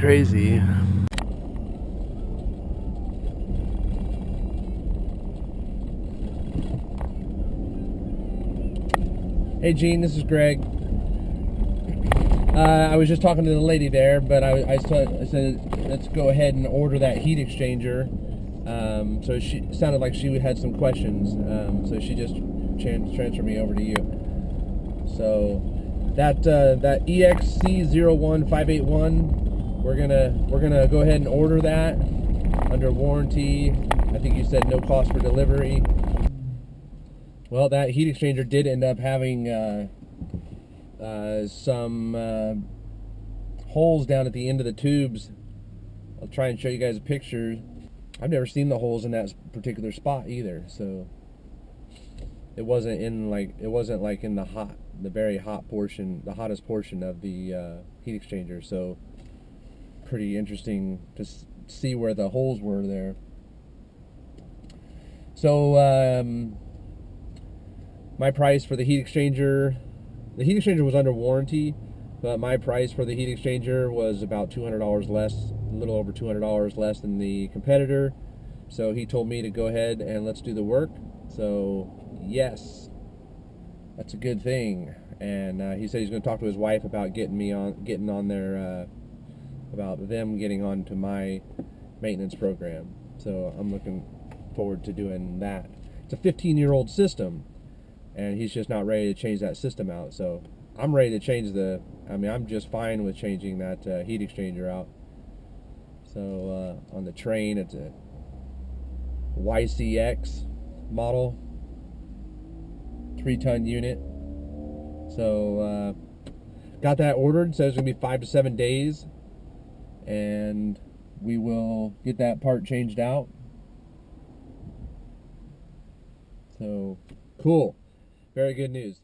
crazy. Hey Gene, this is Greg. I was just talking to the lady there, but I said let's go ahead and order that heat exchanger. So she sounded like she had some questions, so she just transferred me over to you. So that EXC01581, we're gonna go ahead and order that under warranty. I think you said no cost for delivery. Well, that heat exchanger did end up having some holes down at the end of the tubes. I'll try and show you guys a picture. I've never seen the holes in that particular spot either, so it wasn't like in the very hot portion, the hottest portion of the heat exchanger. So pretty interesting to see where the holes were there. So my price for the heat exchanger was under warranty, but my price for the heat exchanger was about $200 less, a little over $200 less than the competitor. So he told me to go ahead and let's do the work. So yes, that's a good thing. And he said he's going to talk to his wife about getting on their about them getting onto my maintenance program. So I'm looking forward to doing that. It's a 15-year-old system, and he's just not ready to change that system out. So I'm ready to change I'm just fine with changing that heat exchanger out. So on the train, it's a YCX model, 3-ton unit. So got that ordered. Says it's gonna be 5 to 7 days, and we will get that part changed out. So cool. Very good news.